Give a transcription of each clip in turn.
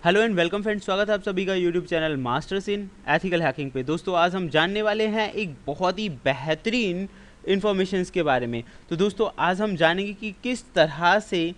Hello and welcome friends, स्वागत है आप सभी का YouTube channel masters in ethical hacking पे। दोस्तों आज हम जानने वाले हैं एक बहुत ही बेहतरीन इन्फॉर्मेशंस के बारे में। तो दोस्तों आज हम जानेंगे कि किस तरह से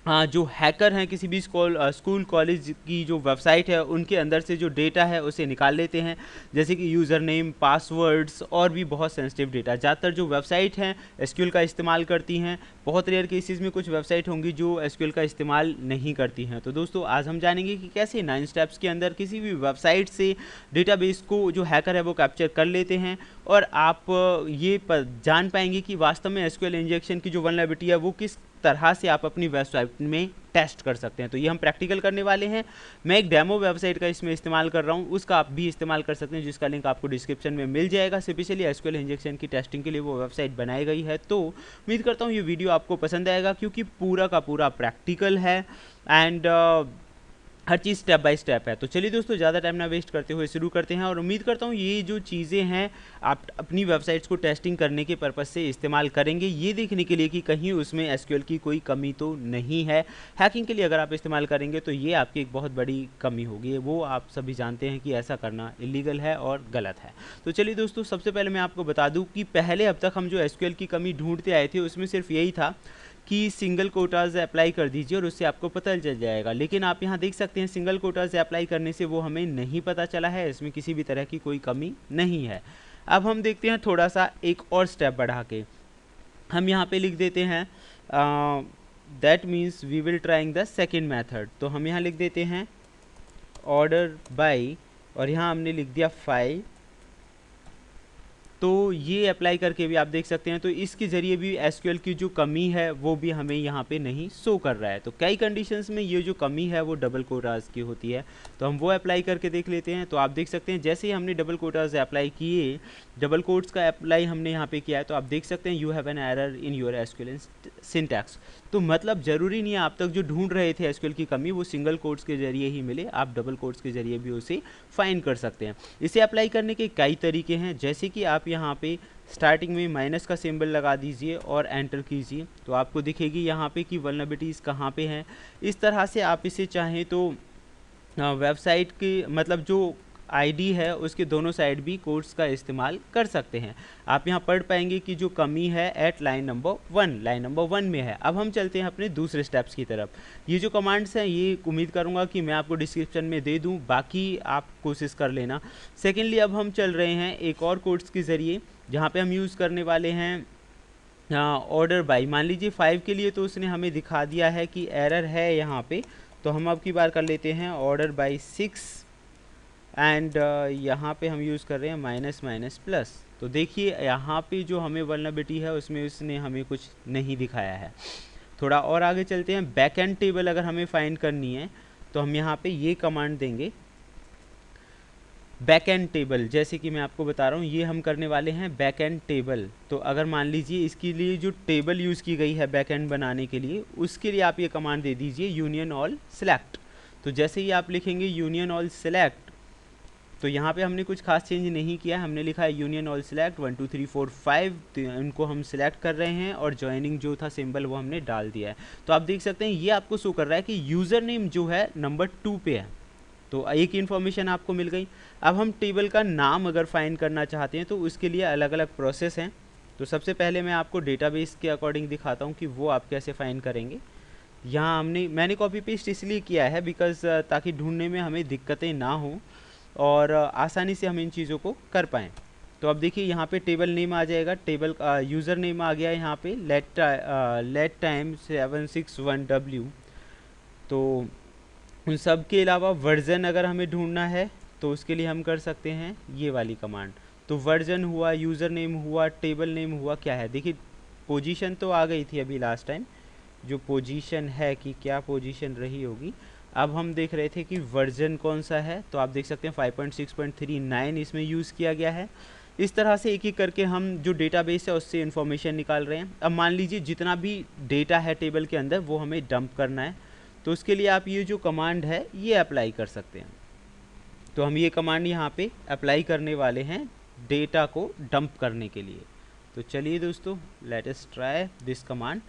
जो हैकर हैं किसी भी स्कूल कॉलेज की जो वेबसाइट है उनके अंदर से जो डेटा है उसे निकाल लेते हैं, जैसे कि यूज़र नेम, पासवर्ड्स और भी बहुत सेंसिटिव डेटा। ज़्यादातर जो वेबसाइट हैं एसक्यूएल का इस्तेमाल करती हैं। बहुत रेयर केसेस में कुछ वेबसाइट होंगी जो एसक्यूएल का इस्तेमाल नहीं करती हैं। तो दोस्तों आज हम जानेंगे कि कैसे 9 स्टेप्स के अंदर किसी भी वेबसाइट से डेटाबेस को जो हैकर है वो कैप्चर कर लेते हैं, और आप ये जान पाएंगे कि वास्तव में एसक्यूएल इंजेक्शन की जो वल्नरेबिलिटी है वो किस तरह से आप अपनी वेबसाइट में टेस्ट कर सकते हैं। तो ये हम प्रैक्टिकल करने वाले हैं। मैं एक डेमो वेबसाइट का इसमें इस्तेमाल कर रहा हूँ, उसका आप भी इस्तेमाल कर सकते हैं, जिसका लिंक आपको डिस्क्रिप्शन में मिल जाएगा। स्पेशली एसक्यूएल इंजेक्शन की टेस्टिंग के लिए वो वेबसाइट बनाई गई है। तो उम्मीद करता हूँ ये वीडियो आपको पसंद आएगा, क्योंकि पूरा का पूरा प्रैक्टिकल है and her cheese step by step है। तो चलिए दोस्तों ज़्यादा टाइम ना वेस्ट करते हुए शुरू करते हैं, और उम्मीद करता हूँ ये जो चीज़ें हैं आप अपनी वेबसाइट्स को टेस्टिंग करने के पर्पज़ से इस्तेमाल करेंगे, ये देखने के लिए कि कहीं उसमें एसक्यूएल की कोई कमी तो नहीं है। हैकिंग के लिए अगर आप इस्तेमाल करेंगे तो ये आपकी एक बहुत बड़ी कमी होगी, वो आप सभी जानते हैं कि ऐसा करना इलीगल है और गलत है। तो चलिए दोस्तों सबसे पहले मैं आपको बता दूँ कि पहले अब तक हम जो एसक्यूएल की कमी ढूंढते आए थे उसमें सिर्फ यही था कि सिंगल कोटाज अप्लाई कर दीजिए और उससे आपको पता चल जाएगा। लेकिन आप यहाँ देख सकते हैं सिंगल कोटाज अप्लाई करने से वो हमें नहीं पता चला है, इसमें किसी भी तरह की कोई कमी नहीं है। अब हम देखते हैं थोड़ा सा एक और स्टेप बढ़ा के, हम यहाँ पे लिख देते हैं that means we will trying the second method. तो हम यहाँ लिख देते हैं ऑर्डर बाई, और यहाँ हमने लिख दिया फाइल। तो ये अप्लाई करके भी आप देख सकते हैं, तो इसके ज़रिए भी एसक्यूएल की जो कमी है वो भी हमें यहाँ पे नहीं शो कर रहा है। तो कई कंडीशंस में ये जो कमी है वो डबल कोटाज की होती है, तो हम वो अप्लाई करके देख लेते हैं। तो आप देख सकते हैं जैसे ही हमने डबल कोटाज अप्लाई किए, डबल कोट्स का अप्लाई हमने यहाँ पे किया है, तो आप देख सकते हैं you have an error in your SQL syntax. तो मतलब ज़रूरी नहीं है आप तक जो ढूंढ रहे थे एसक्यूएल की कमी वो सिंगल कोट्स के जरिए ही मिले, आप डबल कोट्स के जरिए भी उसे फाइंड कर सकते हैं। इसे अप्लाई करने के कई तरीके हैं, जैसे कि आप यहाँ पे स्टार्टिंग में माइनस का सिंबल लगा दीजिए और एंटर कीजिए, तो आपको दिखेगी यहाँ पे कि वल्नरेबिलिटीज़ कहाँ पे हैं। इस तरह से आप इसे चाहें तो वेबसाइट की मतलब जो आईडी है उसके दोनों साइड भी कोड्स का इस्तेमाल कर सकते हैं। आप यहाँ पढ़ पाएंगे कि जो कमी है एट लाइन नंबर 1 में है। अब हम चलते हैं अपने दूसरे स्टेप्स की तरफ। ये जो कमांड्स हैं ये उम्मीद करूँगा कि मैं आपको डिस्क्रिप्शन में दे दूँ, बाकी आप कोशिश कर लेना। सेकेंडली अब हम चल रहे हैं एक और कोड्स के ज़रिए, जहाँ पे हम यूज़ करने वाले हैं ऑर्डर बाई। मान लीजिए 5 के लिए तो उसने हमें दिखा दिया है कि एरर है यहाँ पे, तो हम अब की बार कर लेते हैं ऑर्डर बाई 6, एंड यहाँ पे हम यूज़ कर रहे हैं माइनस माइनस प्लस। तो देखिए यहाँ पे जो हमें वल्नरेबिलिटी है उसमें उसने हमें कुछ नहीं दिखाया है। थोड़ा और आगे चलते हैं, बैक एंड टेबल अगर हमें फाइंड करनी है तो हम यहाँ पे ये कमांड देंगे बैक एंड टेबल। जैसे कि मैं आपको बता रहा हूँ ये हम करने वाले हैं बैक एंड टेबल। तो अगर मान लीजिए इसके लिए जो टेबल यूज़ की गई है बैक एंड बनाने के लिए, उसके लिए आप ये कमांड दे दीजिए यूनियन ऑल सेलेक्ट। तो जैसे ही आप लिखेंगे यूनियन ऑल सेलेक्ट, तो यहाँ पे हमने कुछ खास चेंज नहीं किया, हमने लिखा है यूनियन ऑल सेलेक्ट 1 2 3 4 5, तो इनको हम सिलेक्ट कर रहे हैं और ज्वाइनिंग जो था सिंबल वो हमने डाल दिया है। तो आप देख सकते हैं ये आपको शो कर रहा है कि यूज़र नेम जो है नंबर 2 पे है। तो एक इन्फॉर्मेशन आपको मिल गई। अब हम टेबल का नाम अगर फाइंड करना चाहते हैं तो उसके लिए अलग अलग प्रोसेस हैं। तो सबसे पहले मैं आपको डेटाबेस के अकॉर्डिंग दिखाता हूँ कि वो आप कैसे फाइंड करेंगे। यहाँ मैंने कॉपी पेस्ट इसलिए किया है बिकॉज ताकि ढूंढने में हमें दिक्कतें ना हों और आसानी से हम इन चीज़ों को कर पाएँ। तो अब देखिए यहाँ पे टेबल नेम आ जाएगा, टेबल यूज़र नेम आ गया यहाँ पे लेट टाइम 761W। तो उन सब के अलावा वर्जन अगर हमें ढूंढना है तो उसके लिए हम कर सकते हैं ये वाली कमांड। तो वर्जन हुआ, यूज़र नेम हुआ, टेबल नेम हुआ, क्या है देखिए पोजीशन तो आ गई थी अभी लास्ट टाइम, जो पोजीशन है कि क्या पोजीशन रही होगी। अब हम देख रहे थे कि वर्जन कौन सा है, तो आप देख सकते हैं 5.6.39 इसमें यूज़ किया गया है। इस तरह से एक एक करके हम जो डेटाबेस है उससे इन्फॉर्मेशन निकाल रहे हैं। अब मान लीजिए जितना भी डेटा है टेबल के अंदर वो हमें डंप करना है, तो उसके लिए आप ये जो कमांड है ये अप्लाई कर सकते हैं। तो हम ये कमांड यहाँ पे अप्लाई करने वाले हैं डेटा को डंप करने के लिए। तो चलिए दोस्तों let us try this command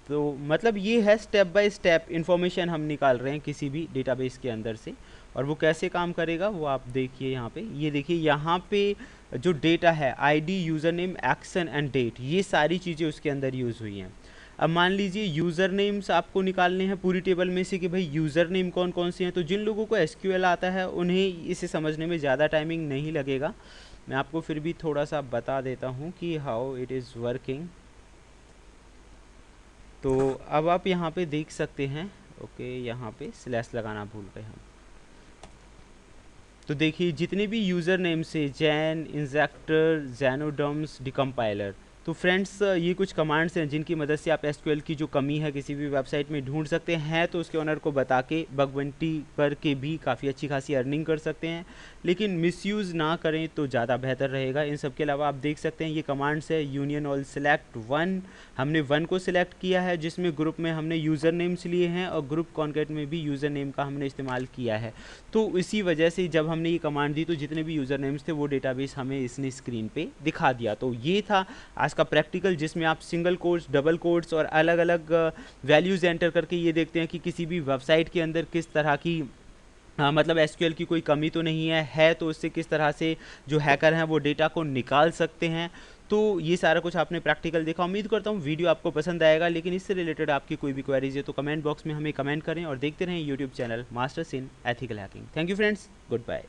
तो मतलब ये है स्टेप बाय स्टेप इन्फॉर्मेशन हम निकाल रहे हैं किसी भी डेटाबेस के अंदर से, और वो कैसे काम करेगा वो आप देखिए यहाँ पे। ये देखिए यहाँ पे जो डेटा है ID, user name, action and date, ये सारी चीज़ें उसके अंदर यूज़ हुई हैं। अब मान लीजिए यूज़र नेम्स आपको निकालने हैं पूरी टेबल में से कि भाई यूज़र नेम कौन कौन से हैं। तो जिन लोगों को एसक्यूएल आता है उन्हें इसे समझने में ज़्यादा टाइमिंग नहीं लगेगा, मैं आपको फिर भी थोड़ा सा बता देता हूँ कि हाउ इट इज़ वर्किंग। तो अब आप यहाँ पे देख सकते हैं, ओके यहाँ पे स्लैश लगाना भूल गए हम। तो देखिए जितने भी यूज़र नेम से जैन, इंजेक्टर, जैनोडम्स, डिकम्पाइलर, तो फ्रेंड्स ये कुछ कमांड्स हैं जिनकी मदद से आप एसक्यूएल की जो कमी है किसी भी वेबसाइट में ढूंढ सकते हैं। तो उसके ओनर को बता के बग बंटी करके भी काफ़ी अच्छी खासी अर्निंग कर सकते हैं, लेकिन मिसयूज़ ना करें तो ज़्यादा बेहतर रहेगा। इन सब के अलावा आप देख सकते हैं ये कमांड्स है यूनियन ऑल सेलेक्ट वन, हमने वन को सिलेक्ट किया है जिसमें ग्रुप में हमने यूज़र नेम्स लिए हैं और ग्रुप कॉन्कैट में भी यूज़र नेम का हमने इस्तेमाल किया है। तो इसी वजह से जब हमने ये कमांड दी तो जितने भी यूज़र नेम्स थे वो डेटाबेस हमें इसने स्क्रीन पे दिखा दिया। तो ये था आज का प्रैक्टिकल जिसमें आप सिंगल कोट्स, डबल कोट्स और अलग अलग वैल्यूज़ एंटर करके ये देखते हैं कि किसी भी वेबसाइट के अंदर किस तरह की मतलब एसक्यूएल की कोई कमी तो नहीं है तो उससे किस तरह से जो हैकर हैं वो डेटा को निकाल सकते हैं। तो ये सारा कुछ आपने प्रैक्टिकल देखा। उम्मीद करता हूँ वीडियो आपको पसंद आएगा, लेकिन इससे रिलेटेड आपकी कोई भी क्वेरीज है तो कमेंट बॉक्स में हमें कमेंट करें और देखते रहें YouTube channel masters in ethical hacking. Thank you friends, good bye.